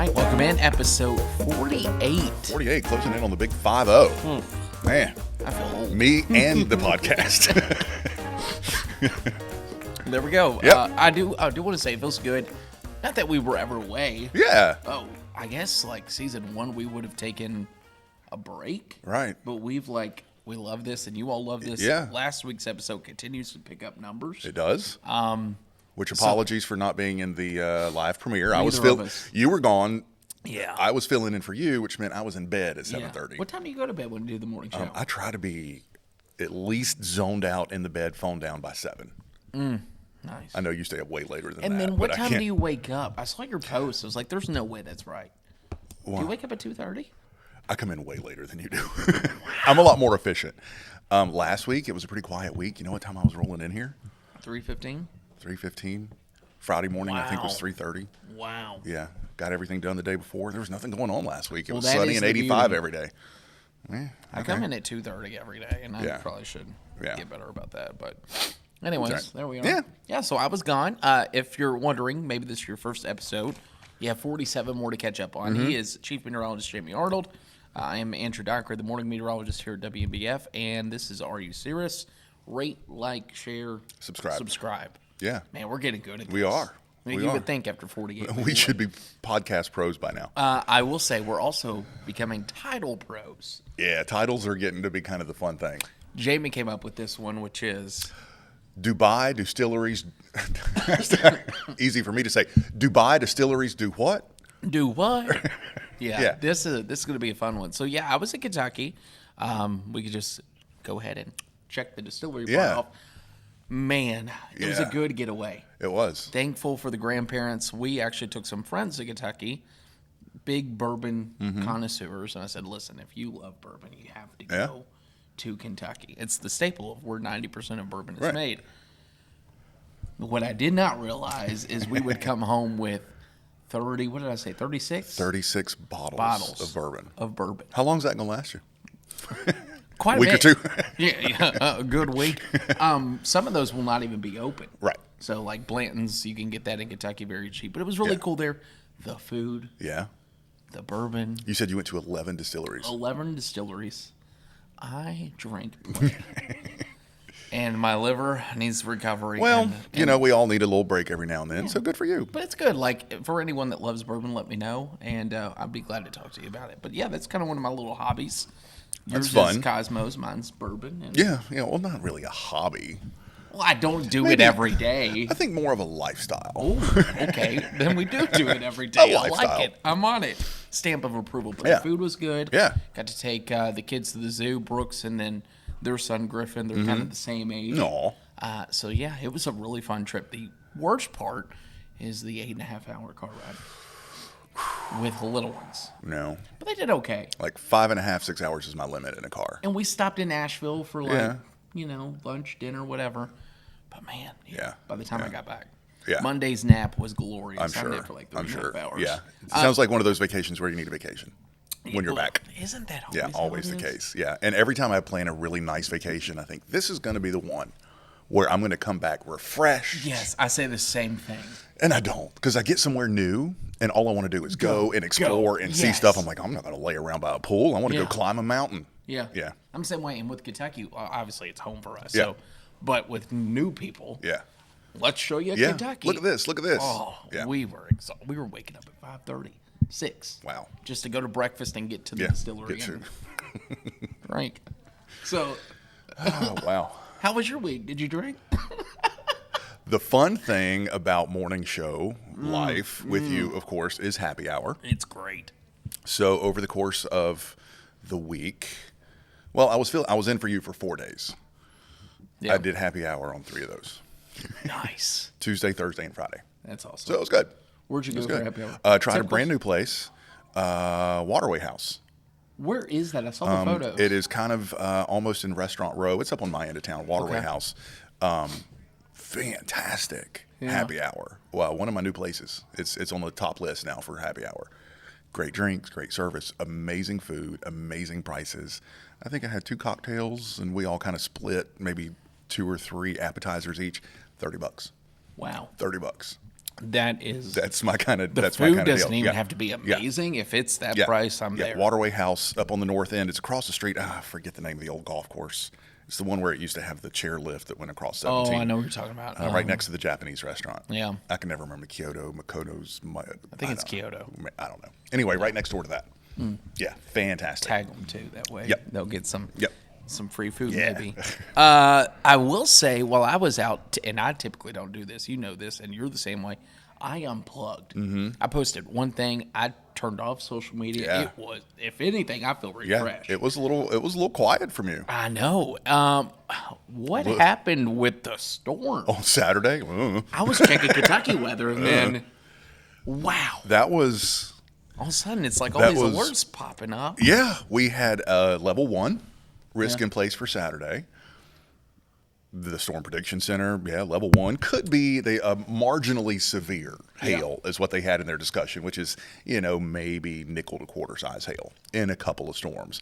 right, welcome in, episode 48. 48, closing in on the big 5-0. Man, I feel old. me and the podcast. There we go. Yep. I do want to say it feels good. Not that we were ever away. Yeah. Oh, I guess like season 1 we would have taken a break. Right. But we love this and you all love this. Yeah. Last week's episode continues to pick up numbers. It does. Which apologies for not being in the live premiere. You were gone. Yeah. I was filling in for you, which meant I was in bed at 7:30. What time do you go to bed when you do the morning show? I try to be at least zoned out in the bed, phone down by 7. Nice. I know you stay up way later than And that. then what but time do you wake up? I saw your post. I was like, there's no way that's right. Do you wake up at 2:30? I come in way later than you do. I'm a lot more efficient. Last week, it was a pretty quiet week. You know what time I was rolling in here? 3:15? 3:15. Friday morning, I think, Wow. was 3:30. Wow. Yeah. Got everything done the day before. There was nothing going on last week. It was that sunny is and the 85 beauty. every day. I come in at 2:30 every day, and I Yeah. probably should Yeah. get better about that. But anyways, right. there we are. Yeah. Yeah, so I was gone. If you're wondering, maybe this is your first episode. You have 47 more to catch up on. Mm-hmm. He is Chief Meteorologist Jamie Arnold. I am Andrew Docker, the morning meteorologist here at WNBF, and this is Are You Cirrus? Rate, like, share, subscribe. Yeah. Man, we're getting good at this. We are. I mean, We you are. would think after 48. We should be podcast pros by now. I will say we're also becoming title pros. Yeah, titles are getting to be kind of the fun thing. Jamie came up with this one, which is Dubai distilleries. Easy for me to say. Dubai distilleries do what? do what? Yeah, Yeah. This is going to be a fun one. So yeah, I was in Kentucky. We could just go ahead and check the distillery part Yeah. off. Man, it was a Yeah. good getaway. It was. Thankful for the grandparents. We actually took some friends to Kentucky, big bourbon connoisseurs, and I said, listen, if you love bourbon, you have to Yeah. go to Kentucky. It's the staple of where 90% of bourbon is Right. made. What I did not realize is we would come home with 30, what did I say, 36? 36 bottles of bourbon. Of bourbon. How long is that going to last you? Quite a Week or bit. two? Yeah, a good week. Some of those will not even be open. Right. So like Blanton's, you can get that in Kentucky very cheap. But it was really Yeah. cool there. The food, Yeah. the bourbon, You said you went to 11 distilleries. 11 distilleries. I drank plenty. And my liver needs recovery. Well, and- you know, we all need a little break every now and then, so good for you. But it's good. Like, for anyone that loves bourbon, let me know, and I'd be glad to talk to you about it. But yeah, that's kind of one of my little hobbies. That's Yours is fun. Cosmos, mine's bourbon. And, Yeah, well, not really a hobby. Well, I don't do Maybe. it every day. I think more of a lifestyle. Oh, okay. Then we do it every day. I lifestyle. like it. I'm on it. Stamp of approval. But Yeah. the food was good. Yeah. Got to take the kids to the zoo, Brooks, and then their son Griffin. They're kind of the same age. No. So yeah, it was a really fun trip. The worst part is the 8.5-hour car ride with the little ones. No. But they did okay. Like 5.5, 6 hours is my limit in a car. And we stopped in Nashville for like, Yeah. lunch, dinner, whatever. But man, Yeah. by the time I got back, Yeah. Monday's nap was glorious. I'm I sure. napped for like 3.5 hours. Yeah. It sounds like one of those vacations where you need a vacation when you're back. Isn't that always Yeah, how always it the is? case. Yeah. And every time I plan a really nice vacation, I think this is going to be the one where I'm going to come back refreshed. Yes, I say the same thing. And I don't, because I get somewhere new and all I want to do is go and explore and see Yes. stuff. I'm like, I'm not going to lay around by a pool. I want to Yeah. go climb a mountain. Yeah. Yeah. I'm the same way. And with Kentucky, obviously it's home for us. Yeah. So, but with new people, Yeah. let's show you Yeah. Kentucky. Look at this. Look at this. Oh, yeah. we were exhausted. We were waking up at 5:30, 6. Wow. Just to go to breakfast and get to the Yeah. distillery. Get and drink. So, Oh, wow. how was your week? Did you drink? The fun thing about morning show life with you, of course, is happy hour. It's great. So over the course of the week, well, I was in for you for 4 days. Yeah. I did happy hour on 3 of those. Nice. Tuesday, Thursday, and Friday. That's awesome. So it was good. Where'd you It go was for good. happy hour? Tried a Temples? brand new place, Waterway House. Where is that? I saw the photos. It is kind of almost in Restaurant Row. It's up on my end of town, Waterway Okay. House. Fantastic Yeah. happy hour. Well, one of my new places. It's on the top list now for happy hour. Great drinks, great service, amazing food, amazing prices. I think I had 2 cocktails, and we all kind of split maybe 2 or 3 appetizers each. $30. Wow. $30. That's my kind of. The That's food my kind of doesn't deal. even have to be amazing. If it's that price, I'm there. Waterway House up on the north end. It's across the street. I forget the name of the old golf course. It's the one where it used to have the chair lift that went across 17. Oh, I know what you're talking about. Right next to the Japanese restaurant. Yeah. I can never remember Makoto's. I think it's Kyoto. I don't know. Anyway, right next door to that. Yeah, fantastic. Tag them too. That way they'll get some free food maybe. I will say, while I was out, and I typically don't do this, you know this, and you're the same way, I unplugged. I posted one thing. I turned off social media. Yeah. It was, if anything, I feel refreshed. Yeah, it was a little quiet from you. I know. What happened with the storm? On Saturday? I was checking Kentucky weather, and then, wow. That was... All of a sudden, it's like all these alerts popping up. Yeah, we had level 1 risk in place for Saturday. The Storm Prediction Center, level 1 could be marginally severe hail is what they had in their discussion, which is, maybe nickel to quarter size hail in a couple of storms.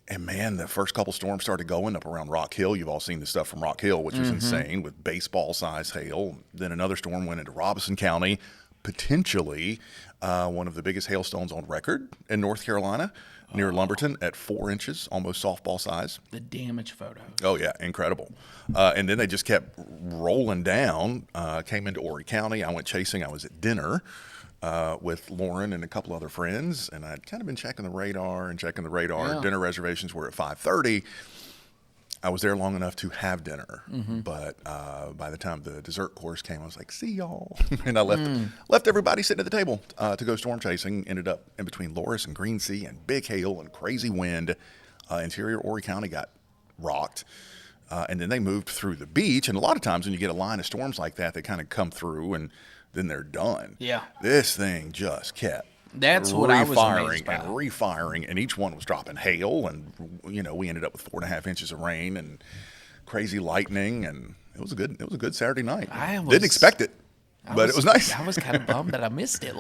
And man, the first couple storms started going up around Rock Hill. You've all seen the stuff from Rock Hill, which is insane with baseball size hail. Then another storm went into Robeson County, potentially one of the biggest hailstones on record in North Carolina. Near Lumberton at 4 inches, almost softball size. The damage photos. Oh, yeah, incredible. And then they just kept rolling down, came into Horry County. I went chasing. I was at dinner with Lauren and a couple other friends, and I'd kind of been checking the radar. Yeah. Dinner reservations were at 5:30. I was there long enough to have dinner, but by the time the dessert course came, I was like, "See y'all," and I left everybody sitting at the table to go storm chasing. Ended up in between Loris and Greensea and big hail and crazy wind. Interior Horry County got rocked, and then they moved through the beach. And a lot of times when you get a line of storms like that, they kind of come through and then they're done. Yeah, this thing just kept. That's what I was amazed by. And refiring, and each one was dropping hail, and we ended up with 4.5 inches of rain and crazy lightning, and it was a good Saturday night. Didn't expect it, but it was nice. I was kind of bummed that I missed it,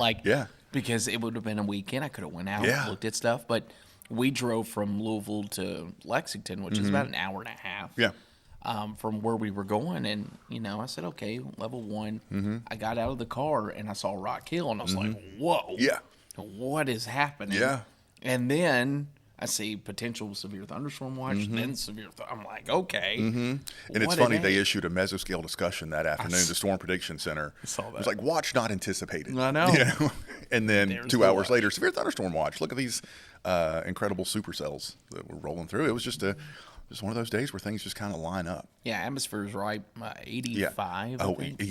because it would have been a weekend. I could have went out, looked at stuff, but we drove from Louisville to Lexington, which is about an hour and a half. Yeah. From where we were going, and I said, okay, level 1. I got out of the car and I saw Rock Hill, and I was like, whoa. Yeah. What is happening? Yeah. And then I see potential severe thunderstorm watch, then severe. I'm like, okay. And it's funny, they issued a mesoscale discussion that afternoon. The Storm Prediction Center. I saw that. It was like, watch not anticipated. I know. And then 2 hours later, severe thunderstorm watch. Look at these incredible supercells that were rolling through. It was just one of those days where things just kind of line up. Yeah, atmosphere's right, 85. I think.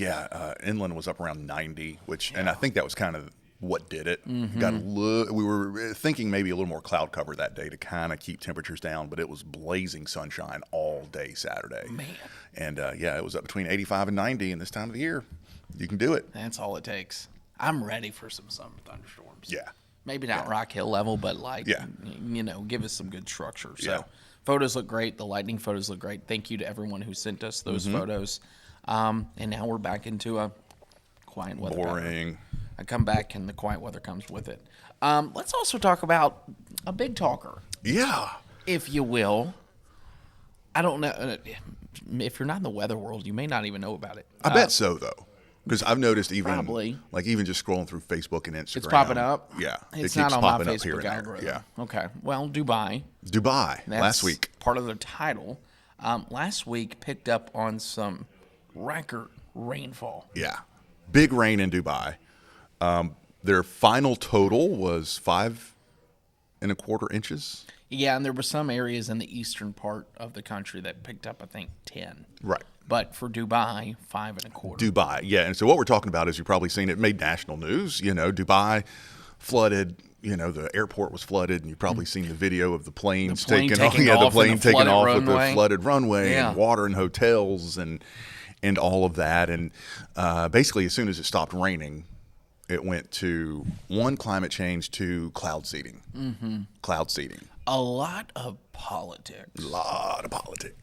Inland was up around 90, and I think that was kind of what did it. We were thinking maybe a little more cloud cover that day to kind of keep temperatures down, but it was blazing sunshine all day Saturday. Man. And it was up between 85 and 90, and this time of the year, you can do it. That's all it takes. I'm ready for some summer thunderstorms. Yeah. Maybe not Rock Hill level, but give us some good structure. So photos look great. The lightning photos look great. Thank you to everyone who sent us those photos. And now we're back into a quiet weather. Boring. I come back and the quiet weather comes with it. Let's also talk about a big talker. Yeah. If you will. I don't know. If you're not in the weather world, you may not even know about it. I bet so, though. Because I've noticed even just scrolling through Facebook and Instagram. It's popping up? Yeah. It's not on my Facebook algorithm. Yeah. Okay. Well, Dubai. Last week. Part of the title. Last week picked up on some record rainfall. Yeah. Big rain in Dubai. Their final total was 5.25 inches. Yeah, and there were some areas in the eastern part of the country that picked up, I think, 10. Right. But for Dubai, 5.25. Dubai, yeah. And so what we're talking about is, you've probably seen it made national news. Dubai flooded. The airport was flooded, and you've probably seen the video of the planes taking off. The plane taking off with the flooded runway and water in hotels and all of that. And basically, as soon as it stopped raining, it went to 1, climate change, 2, cloud seeding. Cloud seeding. A lot of politics.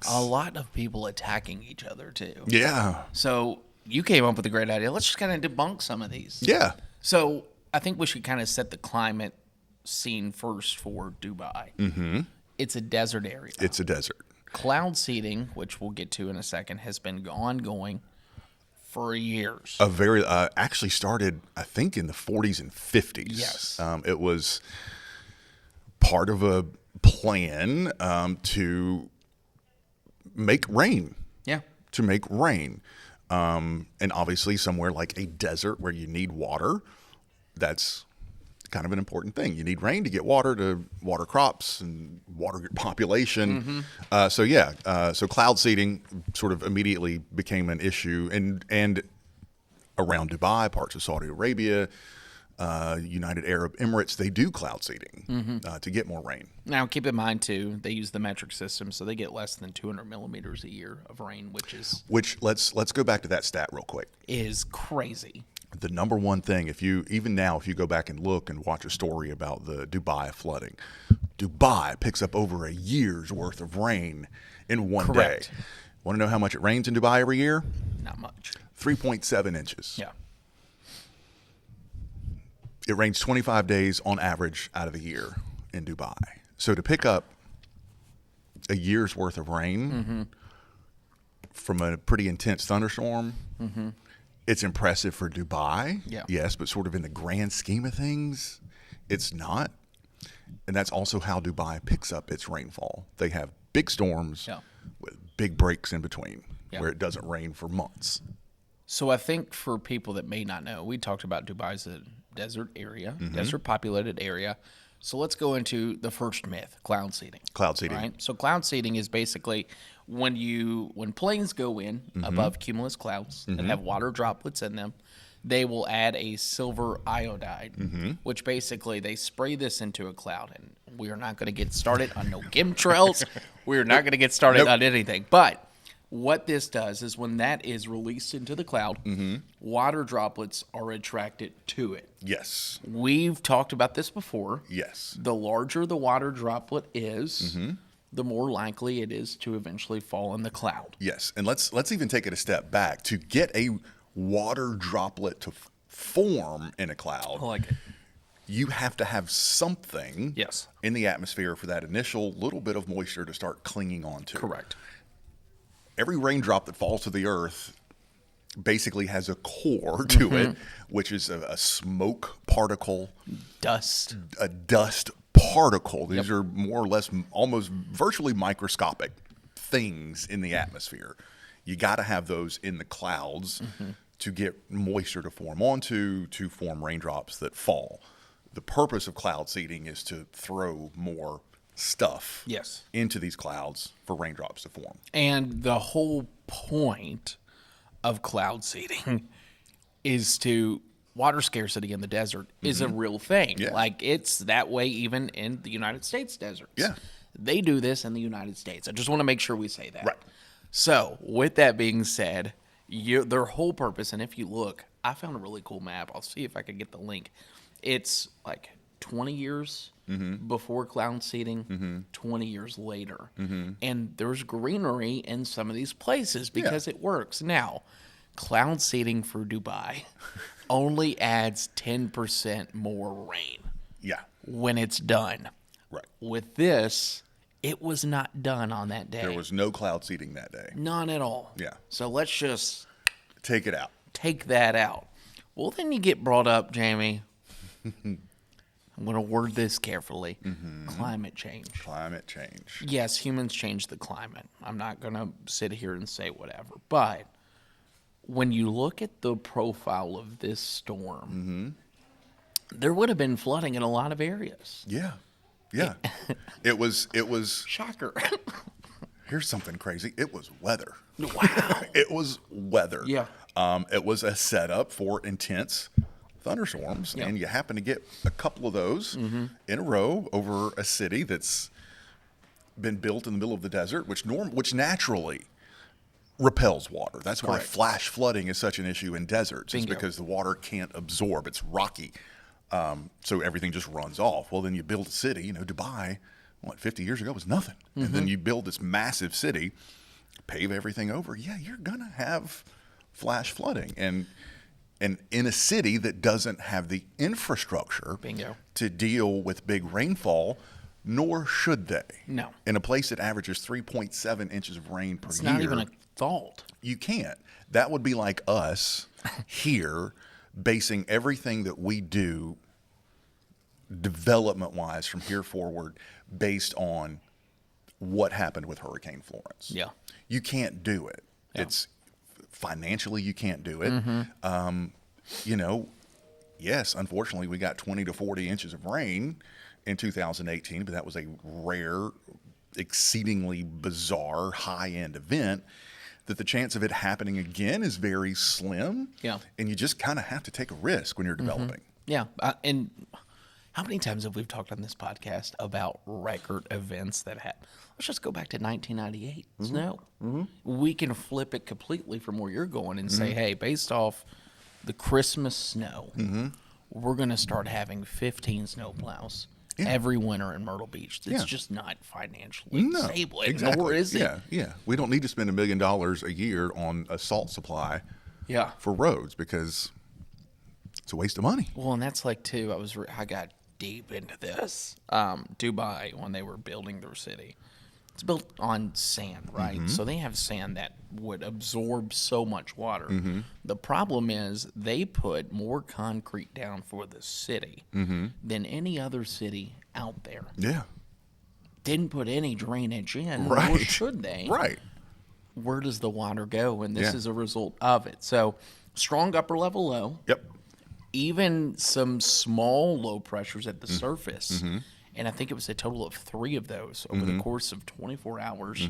A lot of people attacking each other, too. Yeah. So you came up with a great idea. Let's just kind of debunk some of these. Yeah. So I think we should kind of set the climate scene first for Dubai. It's a desert area. It's a desert. Cloud seeding, which we'll get to in a second, has been ongoing for years. A very actually started, I think, in the 40s and 50s. Yes. It was part of a plan to make rain. Yeah. To make rain. And obviously somewhere like a desert where you need water, that's kind of an important thing. You need rain to get water, to water crops and water your population. So cloud seeding sort of immediately became an issue. And around Dubai, parts of Saudi Arabia, United Arab Emirates, they do cloud seeding to get more rain. Now, keep in mind, too, they use the metric system, so they get less than 200 millimeters a year of rain, which let's go back to that stat real quick. Is crazy. The number one thing, if you go back and look and watch a story about the Dubai flooding, Dubai picks up over a year's worth of rain in one Correct. day. Want to know how much it rains in Dubai every year? Not much. 3.7 inches. Yeah. It rains 25 days on average out of the year in Dubai. So to pick up a year's worth of rain from a pretty intense thunderstorm, it's impressive for Dubai, yes, but sort of in the grand scheme of things, it's not. And that's also how Dubai picks up its rainfall. They have big storms with big breaks in between where it doesn't rain for months. So I think for people that may not know, we talked about Dubai as a desert area, desert populated area. So let's go into the first myth, cloud seeding. Cloud seeding. Right? So cloud seeding is basically when planes go in above cumulus clouds that have water droplets in them, they will add a silver iodide, which basically they spray this into a cloud. And we are not going to get started on no chemtrails. We're not going to get started on anything. But what this does is when that is released into the cloud, water droplets are attracted to it. Yes. We've talked about this before. Yes. The larger the water droplet is, the more likely it is to eventually fall in the cloud. Yes. And let's even take it a step back. To get a water droplet to form in a cloud, I like it. You have to have something Yes. in the atmosphere for that initial little bit of moisture to start clinging onto. Correct. Every raindrop that falls to the earth basically has a core to it, which is a smoke particle. Dust. A dust particle. These are more or less almost virtually microscopic things in the atmosphere. You got to have those in the clouds to get moisture to form onto, to form raindrops that fall. The purpose of cloud seeding is to throw more stuff into these clouds for raindrops to form. And the whole point of cloud seeding is water scarcity in the desert is a real thing. Yeah. Like it's that way even in the United States deserts. Yeah. They do this in the United States. I just want to make sure we say that. Right. So with that being said, their whole purpose, and if you look, I found a really cool map. I'll see if I can get the link. It's like 20 years before cloud seeding, 20 years later. And there's greenery in some of these places because it works. Now, cloud seeding for Dubai only adds 10% more rain when it's done. Right. With this, it was not done on that day. There was no cloud seeding that day. None at all. Yeah. So let's just take it out. Take that out. Well, then you get brought up, Jamie. I'm going to word this carefully. Climate change. Climate change. Yes, humans change the climate. I'm not going to sit here and say whatever. But when you look at the profile of this storm, there would have been flooding in a lot of areas. Yeah. Yeah. It was Shocker. Here's something crazy. It was weather. Wow. It was weather. Yeah. It was a setup for intense thunderstorms, and you happen to get a couple of those in a row over a city that's been built in the middle of the desert, which naturally repels water. That's why flash flooding is such an issue in deserts. It's because the water can't absorb. It's rocky. So everything just runs off. Well, then you build a city. Dubai, 50 years ago was nothing. And then you build this massive city, pave everything over. Yeah, you're going to have flash flooding. And in a city that doesn't have the infrastructure to deal with big rainfall, nor should they. No. In a place that averages 3.7 inches of rain per year. It's not even a fault. You can't. That would be like us here basing everything that we do development-wise from here forward based on what happened with Hurricane Florence. Yeah. You can't do it. Yeah. It's financially you can't do it. Yes, unfortunately we got 20 to 40 inches of rain in 2018, but that was a rare, exceedingly bizarre, high-end event that the chance of it happening again is very slim. Yeah. And you just kind of have to take a risk when you're developing. Yeah. And how many times have we talked on this podcast about record events that happen? Let's just go back to 1998 snow. We can flip it completely from where you're going and say, hey, based off the Christmas snow, we're going to start having 15 snowplows every winter in Myrtle Beach. It's just not financially stable. Exactly. Nor is it. Yeah. We don't need to spend $1 million a year on a salt supply for roads because it's a waste of money. Well, and that's like, too, I got deep into this. Dubai, when they were building their city, it's built on sand, right? So they have sand that would absorb so much water. The problem is they put more concrete down for the city than any other city out there. Yeah. Didn't put any drainage in, Right. nor should they. Right. Where does the water go? And this is a result of it. So strong upper level low. Yep. Even some small low pressures at the surface, and I think it was a total of 3 of those over the course of 24 hours,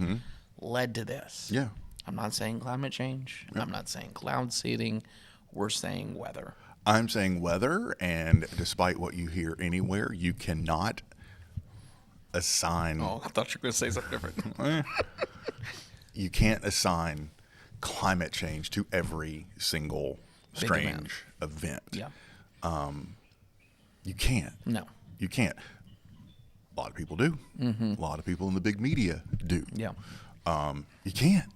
led to this. Yeah. I'm not saying climate change. I'm not saying cloud seeding. We're saying weather. I'm saying weather, and despite what you hear anywhere, you cannot assign. Oh, I thought you were going to say something different. You can't assign climate change to every single strange event. Yeah. You can't. No. You can't. A lot of people do. A lot of people in the big media do. Yeah. You can't.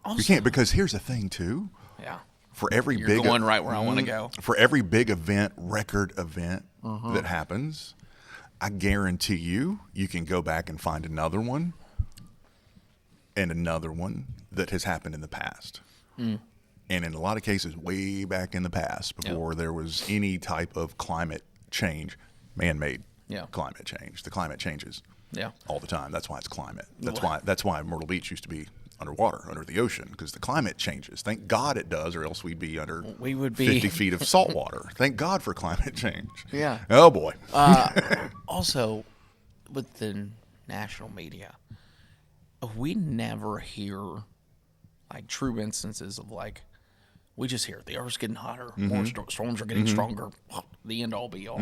Also, You can't, because here's the thing too. Yeah. For every You're big going right where I want to go. For every big event, record event that happens, I guarantee you can go back and find another one and another one that has happened in the past. And in a lot of cases, way back in the past, before there was any type of climate change, man-made climate change. The climate changes all the time. That's why it's climate. That's why Myrtle Beach used to be underwater, under the ocean, because the climate changes. Thank God it does, or else we'd be under 50 feet of salt water. Thank God for climate change. Yeah. Oh, boy. Also, with the national media, we never hear like true instances of like, we just hear the Earth's getting hotter, more storms are getting stronger, the end all be all.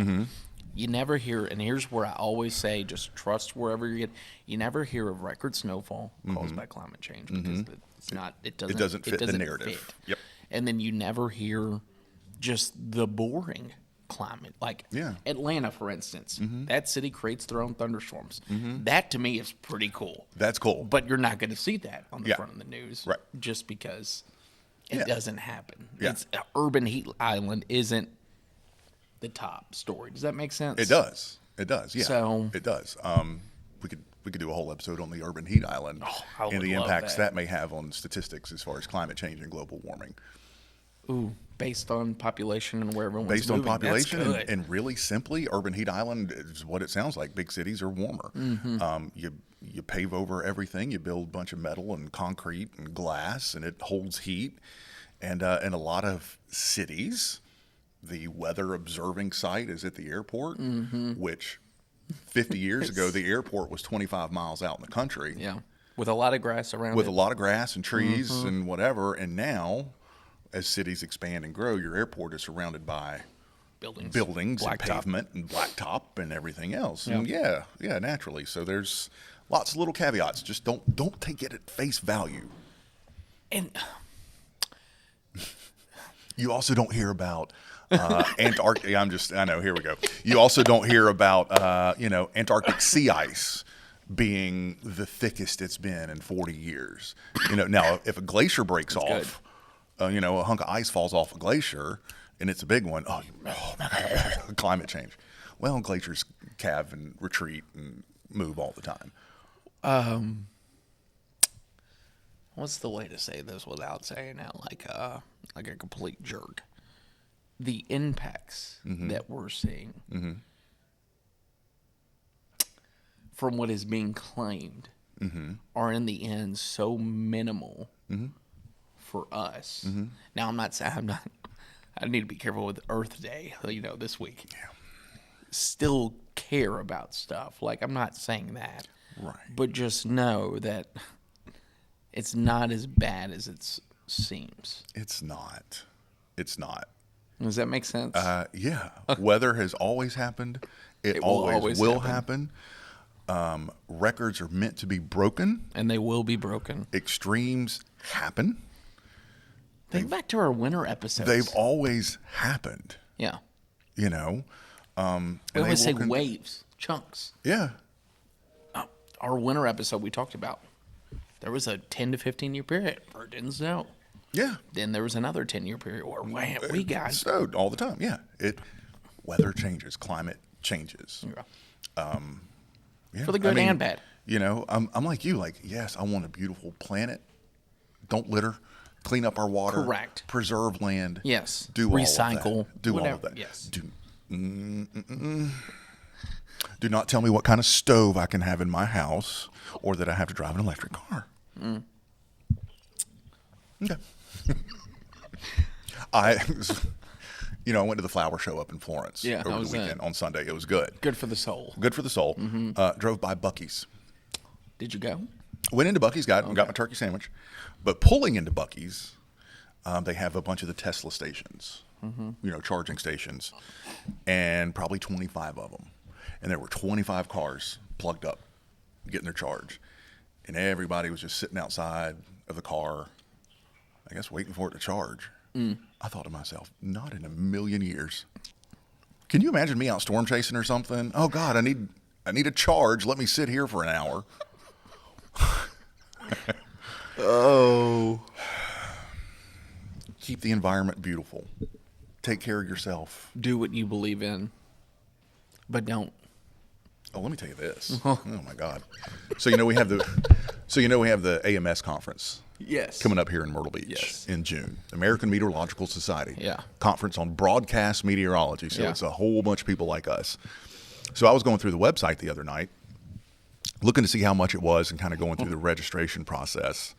You never hear, and here's where I always say, just trust wherever you get. You never hear of record snowfall caused by climate change because it's not. It doesn't fit the narrative. Fit. Yep. And then you never hear just the boring climate, like Atlanta, for instance. That city creates their own thunderstorms. That to me is pretty cool. That's cool. But you're not going to see that on the front of the news, right? Just because it doesn't happen. Yeah. It's urban heat island isn't the top story. Does that make sense? It does. It does. Yeah. So it does. We could do a whole episode on the urban heat island and the impacts that may have on statistics as far as climate change and global warming. Ooh, based on population and where everyone's based moving. on population That's good. and really simply, urban heat island is what it sounds like. Big cities are warmer. You pave over everything. You build a bunch of metal and concrete and glass, and it holds heat. And in a lot of cities, the weather observing site is at the airport, which 50 years ago, the airport was 25 miles out in the country. Yeah, with a lot of grass around With it. a lot of grass and trees and whatever. And now, as cities expand and grow, your airport is surrounded by buildings and pavement and blacktop and everything else. And naturally. So there's lots of little caveats. Just don't take it at face value. And you also don't hear about Antarctic. I know. Here we go. You also don't hear about Antarctic sea ice being the thickest it's been in 40 years. Now if a glacier breaks off, a hunk of ice falls off a glacier and it's a big one. Climate change. Well, glaciers calve and retreat and move all the time. what's the way to say this without saying it like a complete jerk? The impacts that we're seeing from what is being claimed are in the end so minimal for us. Now, I'm not saying I need to be careful with Earth Day, this week. Yeah. Still care about stuff. Like, I'm not saying that. Right. But just know that it's not as bad as it seems. It's not. It's not. Does that make sense? Yeah. Weather has always happened. It always will happen. Records are meant to be broken. And they will be broken. Extremes happen. Think back to our winter episodes. They've always happened. Yeah. You know. We always say waves, chunks. Yeah. Our winter episode we talked about, there was a 10 to 15 year period where it didn't snow. Yeah. Then there was another 10-year period where we got snowed all the time. Yeah. Weather changes, climate changes. Yeah. Yeah. For the good and bad. I'm like you. Like, yes, I want a beautiful planet. Don't litter. Clean up our water. Correct. Preserve land. Yes. Do recycle. All of that. Do whatever. all of that. Yes. Do not tell me what kind of stove I can have in my house or that I have to drive an electric car. Okay. I went to the flower show up in Florence over the weekend on Sunday. It was good. Good for the soul. Good for the soul. Drove by Buc-ee's. Did you go? Went into Buc-ee's, got my turkey sandwich. But pulling into Buc-ee's, they have a bunch of the Tesla stations, charging stations, and probably 25 of them. And there were 25 cars plugged up, getting their charge. And everybody was just sitting outside of the car, I guess waiting for it to charge. I thought to myself, not in a million years. Can you imagine me out storm chasing or something? Oh God, I need a charge. Let me sit here for an hour. Oh. Keep the environment beautiful. Take care of yourself. Do what you believe in, but don't. Oh, let me tell you this. Oh my God. So we have the AMS conference. Yes. Coming up here in Myrtle Beach in June. American Meteorological Society. Yeah. Conference on broadcast meteorology. So it's a whole bunch of people like us. So I was going through the website the other night, looking to see how much it was and kind of going through the registration process.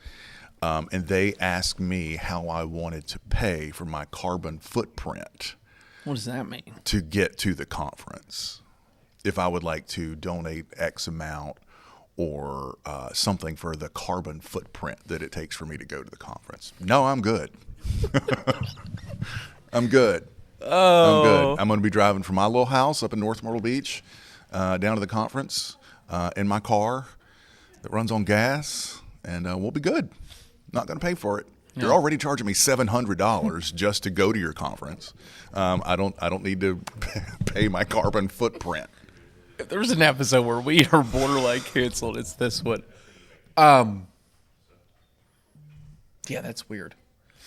And they asked me how I wanted to pay for my carbon footprint. What does that mean? To get to the conference. If I would like to donate X amount or something for the carbon footprint that it takes for me to go to the conference. No, I'm good. I'm good. Oh. I'm good. I'm going to be driving from my little house up in North Myrtle Beach down to the conference in my car that runs on gas, and we'll be good. Not going to pay for it. Yeah. You're already charging me $700 just to go to your conference. I don't need to pay my carbon footprint. If there was an episode where we are borderline canceled, it's this one. Yeah, that's weird.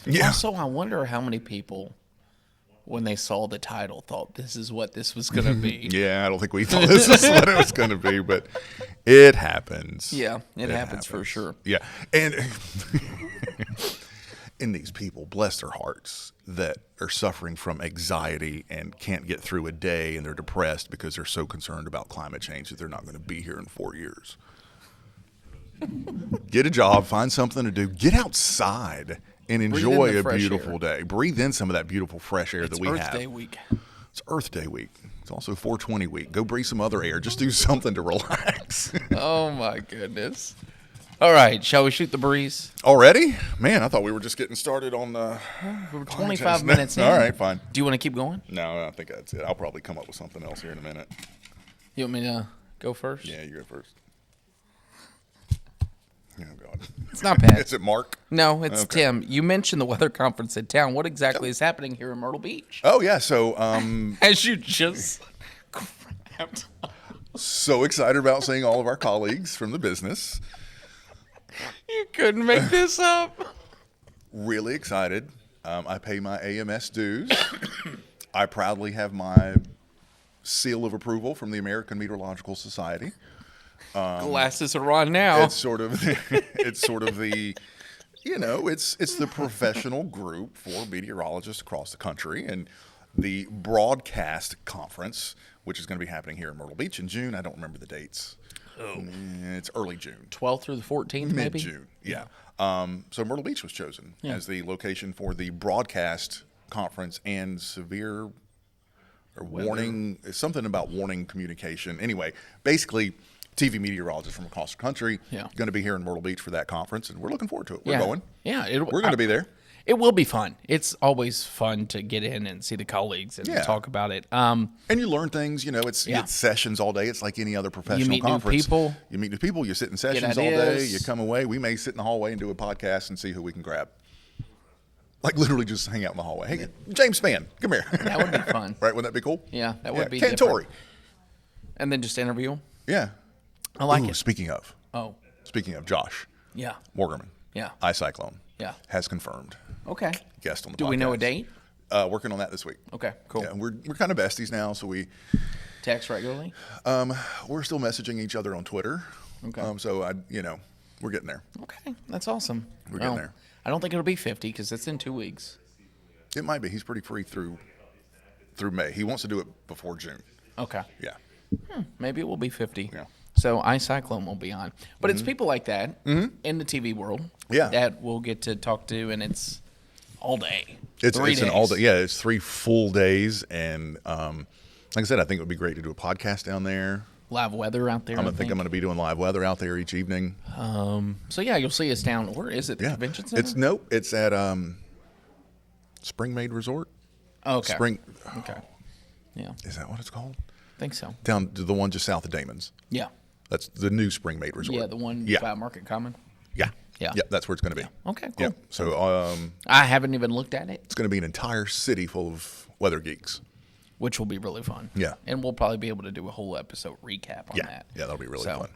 Yeah. Also, I wonder how many people, when they saw the title, thought this is what this was going to be. Yeah, I don't think we thought this is what it was going to be, but it happens. Yeah, it happens for sure. Yeah, and in these people, bless their hearts, that are suffering from anxiety and can't get through a day, and they're depressed because they're so concerned about climate change that they're not going to be here in 4 years. Get a job, find something to do, get outside and enjoy a beautiful day. Breathe in some of that beautiful fresh air that we have. It's Earth Day week. It's Earth Day week. It's also 420 week. Go breathe some other air. Just do something to relax. Oh, my goodness. All right, shall we shoot the breeze? Already? Man, I thought we were just getting started on the... We're 25 minutes in. All right, fine. Do you want to keep going? No, I think that's it. I'll probably come up with something else here in a minute. You want me to go first? Yeah, you go first. Oh, God. It's not bad. Is it Mark? No, it's okay. Tim. You mentioned the weather conference in town. What exactly is happening here in Myrtle Beach? Oh, yeah, so... As you just grabbed. So excited about seeing all of our colleagues from the business. You couldn't make this up. Really excited. I pay my AMS dues. I proudly have my seal of approval from the American Meteorological Society. Glasses are on now. It's sort of the it's the professional group for meteorologists across the country, and the broadcast conference, which is going to be happening here in Myrtle Beach in June. I don't remember the dates. Oh, it's early June, 12th through the 14th, maybe mid-June. Yeah. So Myrtle Beach was chosen as the location for the broadcast conference and severe or warning, something about warning communication. Anyway, basically, TV meteorologists from across the country going to be here in Myrtle Beach for that conference, and we're looking forward to it. We're going. Yeah, we're going to be there. It will be fun. It's always fun to get in and see the colleagues and talk about it. And you learn things. It's sessions all day. It's like any other professional conference. You meet new people. You sit in sessions all day. You come away. We may sit in the hallway and do a podcast and see who we can grab. Like literally just hang out in the hallway. Hey, James Spann, come here. That would be fun. Right? Wouldn't that be cool? Yeah, that would be Cantori. And then just interview him? Yeah. I like it. Speaking of Josh. Yeah. Morgerman. Yeah. iCyclone. Yeah. Has confirmed. Okay. Guest on the podcast. Do we know a date? Working on that this week. Okay, cool. Yeah, we're kind of besties now, so we text regularly. We're still messaging each other on Twitter. Okay. So we're getting there. Okay, that's awesome. We're getting there. I don't think it'll be 50 because it's in 2 weeks. It might be. He's pretty free through May. He wants to do it before June. Okay. Yeah. Maybe it will be 50. Yeah. So iCyclone will be on. But it's people like that in the TV world that we'll get to talk to, and it's all day. It's an all day. Yeah, it's 3 full days. And like I said, I think it would be great to do a podcast down there. Live weather out there. I think I'm going to be doing live weather out there each evening. So yeah, you'll see us down. Where is it? The convention center? It's at Springmaid Resort. Oh, okay. Okay. Yeah. Is that what it's called? I think so. Down to the one just south of Damon's. Yeah. That's the new Springmaid Resort. Yeah, the one by Market Common. Yeah. Yeah. Yeah, that's where it's going to be. Yeah. Okay, cool. Yeah. So I haven't even looked at it. It's going to be an entire city full of weather geeks. Which will be really fun. Yeah. And we'll probably be able to do a whole episode recap on that. Yeah, that'll be really fun.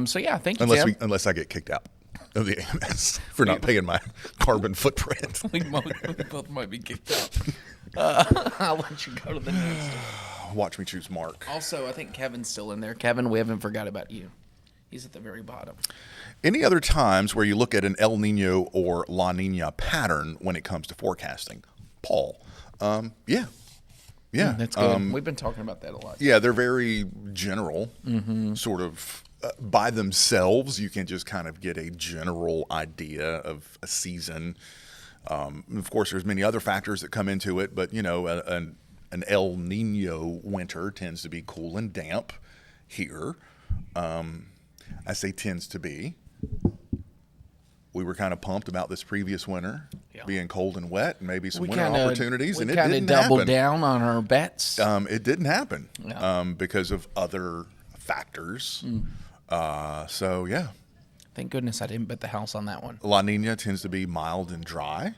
Thank you, Tim. Unless I get kicked out of the AMS for not paying my carbon footprint. we both might be kicked out. I'll let you go to the next one. Watch me choose Mark. Also, I think Kevin's still in there. Kevin, we haven't forgot about you. He's at the very bottom. Any other times where you look at an El Nino or La Nina pattern when it comes to forecasting? Paul. Yeah. Yeah. That's good. We've been talking about that a lot. Yeah, they're very general, sort of by themselves. You can just kind of get a general idea of a season. Of course, there's many other factors that come into it, but, an El Nino winter tends to be cool and damp here. I say tends to be. We were kind of pumped about this previous winter being cold and wet and maybe some winter opportunities, and it didn't happen. We kind of doubled down on our bets. It didn't happen because of other factors. Thank goodness I didn't bet the house on that one. La Nina tends to be mild and dry,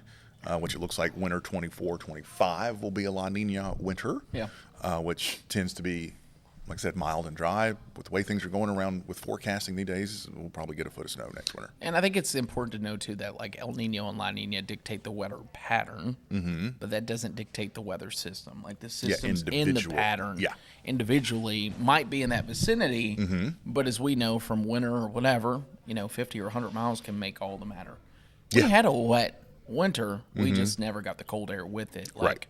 which it looks like winter 24-25 will be a La Nina winter, which tends to be, like I said, mild and dry. With the way things are going around with forecasting these days, we'll probably get a foot of snow next winter. And I think it's important to know, too, that like El Nino and La Nina dictate the weather pattern, but that doesn't dictate the weather system. Like the systems in the pattern individually might be in that vicinity, but as we know from winter or whatever, 50 or 100 miles can make all the matter. We had a wet winter. We just never got the cold air with it. Like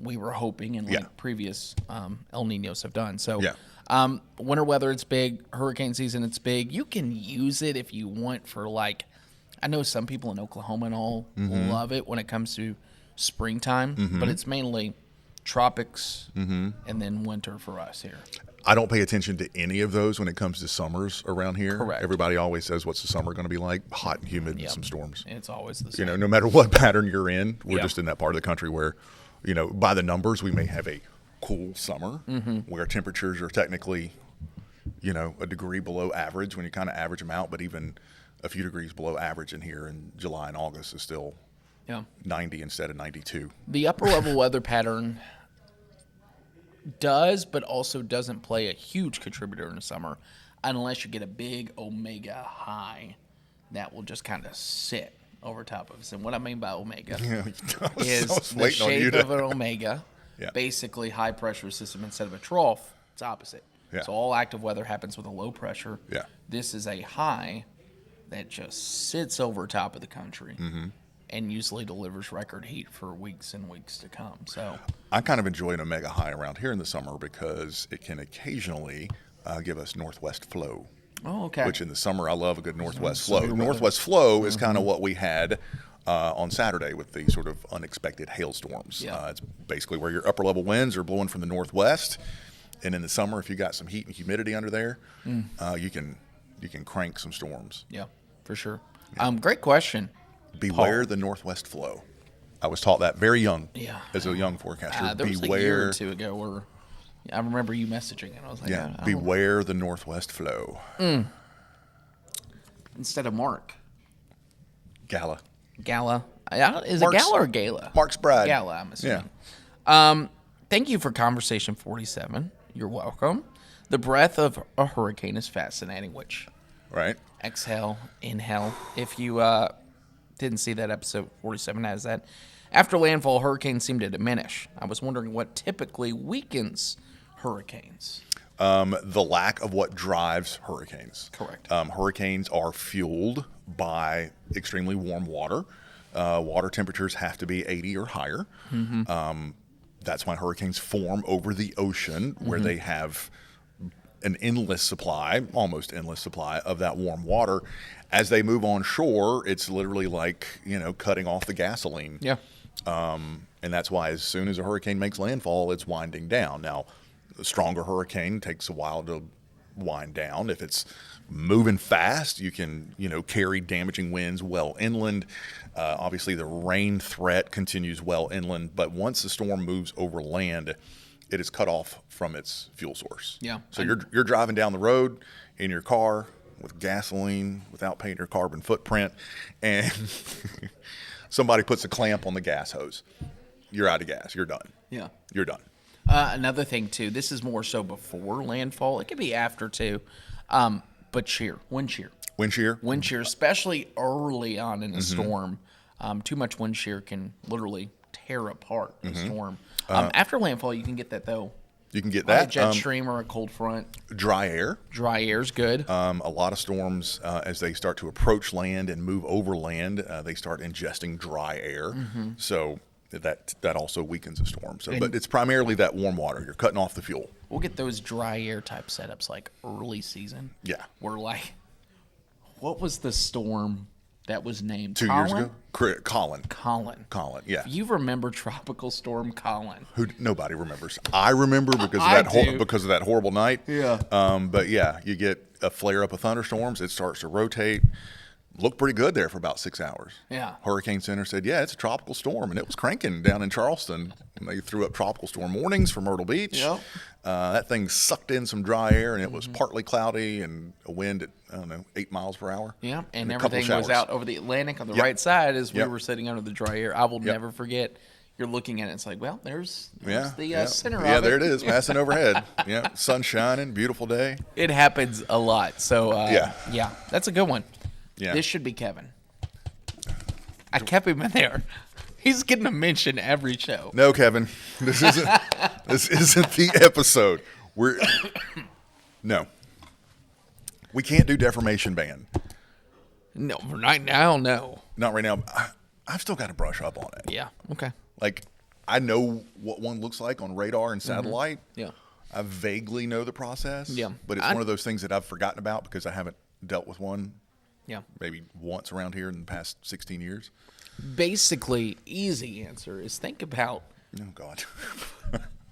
we were hoping and like previous El Ninos have done. So winter weather, it's big. Hurricane season, it's big. You can use it if you want for I know some people in Oklahoma and all love it when it comes to springtime, but it's mainly tropics and then winter for us here. I don't pay attention to any of those when it comes to summers around here. Correct. Everybody always says, what's the summer going to be like? Hot and humid and some storms. It's always the same. No matter what pattern you're in, we're just in that part of the country where, by the numbers, we may have a cool summer where temperatures are technically, a degree below average when you kind of average them out, but even a few degrees below average in here in July and August is still 90 instead of 92. The upper level weather pattern does, but also doesn't play a huge contributor in the summer unless you get a big omega high that will just kind of sit over top of us. And what I mean by omega is the shape of an omega, basically high pressure system instead of a trough. It's opposite. So all active weather happens with a low pressure. This is a high that just sits over top of the country and usually delivers record heat for weeks and weeks to come. So I kind of enjoy an omega high around here in the summer because it can occasionally give us northwest flow. Oh, okay. Which in the summer I love a good northwest flow. Northwest flow is kind of what we had on Saturday with the sort of unexpected hailstorms. Yeah. It's basically where your upper level winds are blowing from the northwest, and in the summer, if you got some heat and humidity under there, you can crank some storms. Yeah, for sure. Great question. Beware the northwest flow. I was taught that very young. Yeah. As a young forecaster, There was beware. a year or two ago where I remember you messaging, and I was like, Yeah, beware the northwest flow. Instead of Mark. Gala. Is it Gala or Gala? Mark's bride. Gala, I'm assuming. Thank you for Conversation 47. You're welcome. The breath of a hurricane is fascinating, which Right. exhale, inhale. If you didn't see that, episode 47 has that. After landfall, hurricanes seem to diminish. I was wondering what typically weakens hurricanes. The lack of what drives hurricanes. Correct. Hurricanes are fueled by extremely warm water. Water temperatures have to be 80 or higher. That's why hurricanes form over the ocean, where they have an endless supply, almost endless supply of that warm water. As they move on shore, it's literally like, cutting off the gasoline. Yeah. And that's why as soon as a hurricane makes landfall, it's winding down. Now, a stronger hurricane takes a while to wind down. If it's moving fast, you can, carry damaging winds well inland. Obviously, the rain threat continues well inland, but once the storm moves over land, it is cut off from its fuel source. Yeah. So you're driving down the road in your car with gasoline without paying your carbon footprint, and somebody puts a clamp on the gas hose. You're out of gas. You're done. Yeah. You're done. Another thing, too, this is more so before landfall. It could be after, too. But wind shear. Wind shear? Wind shear, especially early on in a storm. Too much wind shear can literally tear apart a storm. After landfall, you can get that, though. You can get Like that. a jet stream or a cold front. Dry air. Dry air's good. A lot of storms, as they start to approach land and move over land, they start ingesting dry air. So that also weakens a storm. So, but it's primarily that warm water. You're cutting off the fuel. We'll get those dry air type setups like early season. Yeah. We're like, what was the storm that was named? 2 years ago? Colin. Colin, yeah. You remember Tropical Storm Colin? Nobody remembers. I remember because of that horrible night. Yeah. But yeah, you get a flare up of thunderstorms. It starts to rotate. Looked pretty good there for about 6 hours. Yeah. Hurricane Center said, yeah, it's a tropical storm, and it was cranking down in Charleston. And they threw up tropical storm warnings for Myrtle Beach. Yep. That thing sucked in some dry air, and it was partly cloudy and a wind at, 8 miles per hour. Yeah, and everything was out over the Atlantic on the right side as we were sitting under the dry air. I will never forget. You're looking at it, it's like, well, there's the center of it. Yeah, there it is, passing overhead. Yeah, sun shining, beautiful day. It happens a lot. So, yeah, that's a good one. Yeah. This should be Kevin. I kept him in there. He's getting a mention every show. No, Kevin, this isn't the episode. No. We can't do defamation ban. No, right now, no. Not right now. I've still got to brush up on it. Yeah, okay. Like, I know what one looks like on radar and satellite. Yeah. I vaguely know the process. Yeah. But it's one of those things that I've forgotten about because I haven't dealt with one. Yeah. Maybe once around here in the past 16 years. Basically, easy answer is think about. Oh, God.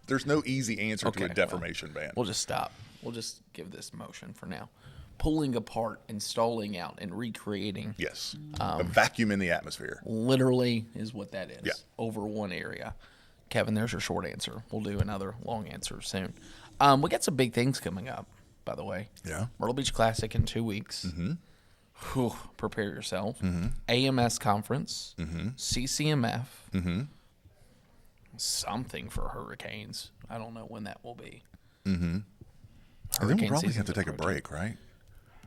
There's no easy answer to a defamation ban. We'll just stop. We'll just give this motion for now. Pulling apart, installing out, and recreating. Yes. A vacuum in the atmosphere. Literally is what that is. Yeah. Over one area. Kevin, there's your short answer. We'll do another long answer soon. We got some big things coming up, by the way. Yeah. Myrtle Beach Classic in 2 weeks. Whew, prepare yourself. AMS conference. CCMF. Something for hurricanes. I don't know when that will be. I think we'll probably have to take a break, right?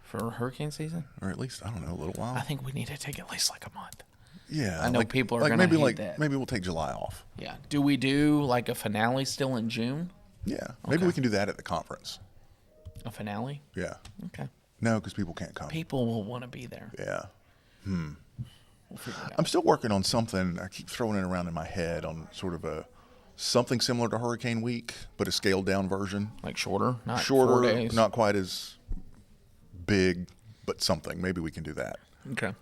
For hurricane season? Or at least, I don't know, a little while. I think we need to take at least like a month. Yeah. I know people are going to hate that. Maybe we'll take July off. Yeah. Do we do like a finale still in June? Yeah. Maybe we can do that at the conference. A finale? Yeah. Okay. No, because people can't come. People will want to be there. Yeah. We'll figure it out. I'm still working on something. I keep throwing it around in my head on sort of something similar to Hurricane Week, but a scaled down version. Like shorter? Not Shorter, 4 days? not quite as big, but something. Maybe we can do that. Okay.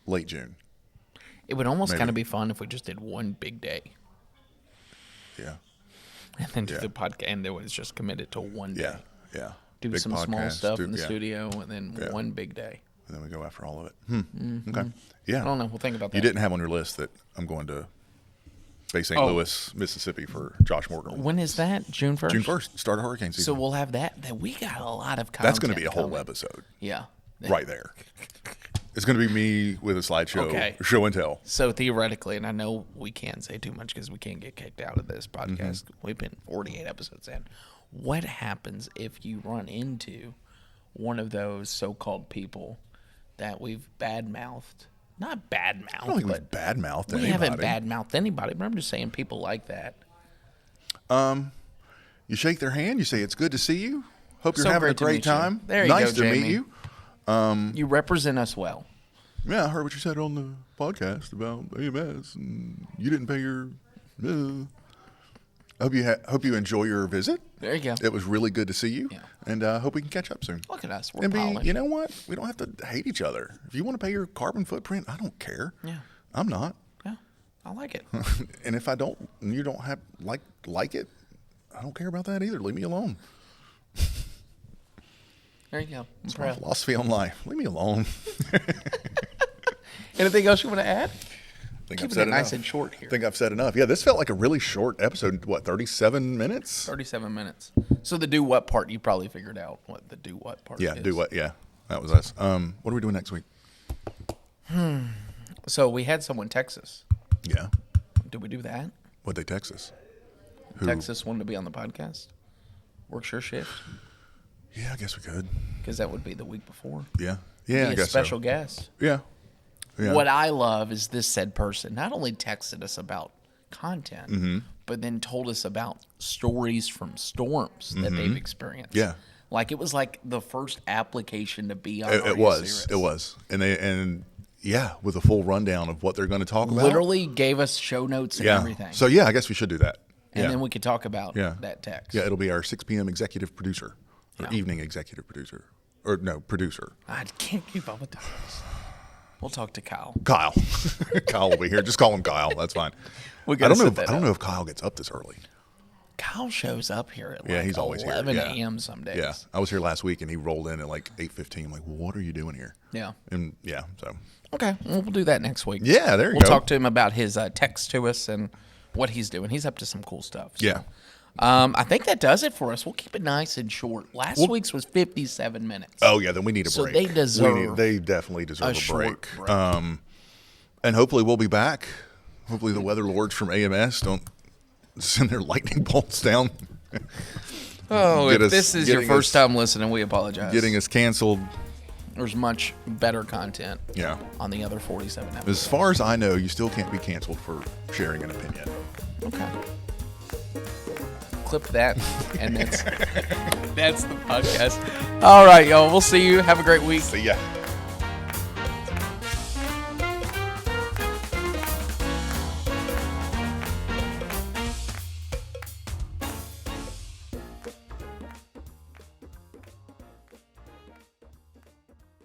Late June. It would almost Maybe. kind of be fun if we just did one big day. Yeah. And then do the podcast, and it was just committed to one day. Yeah. Do Big some small podcast, stuff in the studio, and then one big day. And then we go after all of it. Okay. Yeah. I don't know. We'll think about that. You didn't have on your list that I'm going to Bay St. Louis, Mississippi for Josh Morgan. When is that? June 1st? June 1st, start of hurricane season. So we'll have that. We got a lot of content. That's going to be a whole coming. episode. Yeah. Right there. It's going to be me with a slideshow, show and tell. So theoretically, and I know we can't say too much because we can't get kicked out of this podcast. Mm-hmm. We've been 48 episodes in. What happens if you run into one of those so-called people that we've bad-mouthed? Not bad-mouthed, I don't think but we've bad-mouthed anybody. we haven't bad-mouthed anybody, but I'm just saying people like that. You shake their hand, you say, it's good to see you. Hope you're So having a great to great meet you. time. There you nice go, to Jamie. meet you. You represent us well. Yeah, I heard what you said on the podcast about AMS, and you didn't pay your. Hope you enjoy your visit. There you go. It was really good to see you, and hope we can catch up soon. Look at us. We're And polished. you know what? We don't have to hate each other. If you want to pay your carbon footprint, I don't care. Yeah. I'm not. Yeah, I like it. And if I don't, and you don't have like it, I don't care about that either. Leave me alone. There you go. That's my philosophy on life. Leave me alone. Anything else you want to add? Think Keeping I've said it nice enough. and short here. I think I've said enough. Yeah, this felt like a really short episode. What, 37 minutes? 37 minutes. So the do what part, you probably figured out what the do what part Yeah, is. do what? Yeah, that was us. What are we doing next week? So we had someone text us. Yeah. Did we do that? What'd they text us? Who? Texas wanted to be on the podcast. Works your shift. Yeah, I guess we could. Because that would be the week before. Yeah. Be Yeah, I a guess special so. guest. Yeah. Yeah. What I love is this said person not only texted us about content, but then told us about stories from storms that they've experienced. Yeah. Like it was like the first application to be on It was. It was. And yeah, with a full rundown of what they're going to talk about. Literally gave us show notes and Yeah. everything. So yeah, I guess we should do that. and Yeah. then we could talk about Yeah. that text. Yeah, it'll be our 6 p.m. executive producer, or Yeah. evening executive producer, or no, producer. I can't keep up with those. We'll talk to Kyle. Kyle. Kyle will be here. Just call him Kyle. That's fine. We I gotta don't know. set If, that I don't up. know if Kyle gets up this early. Kyle shows up here at Yeah, like he's always 11 here. Yeah. a.m. some days. Yeah, I was here last week and he rolled in at like 8:15. I'm like, well, what are you doing here? Yeah. And yeah, so Okay, well, we'll do that next week. yeah, there you We'll go. talk to him about his text to us and what he's doing. He's up to some cool stuff. So. Yeah. I think that does it for us. We'll keep it nice and short. Last week's was 57 minutes. Oh yeah, then we need a So break. they deserve They definitely deserve a short break. break. And hopefully we'll be back. Hopefully the weather lords from AMS don't send their lightning bolts down. Oh, Get if us- this is your getting first us- time listening, we apologize. Getting us canceled. There's much better content Yeah. on the other 47 episodes. As far as I know, you still can't be canceled for sharing an opinion. Okay. Clip that, and that's the podcast. All right, y'all. We'll see you. Have a great week. See ya.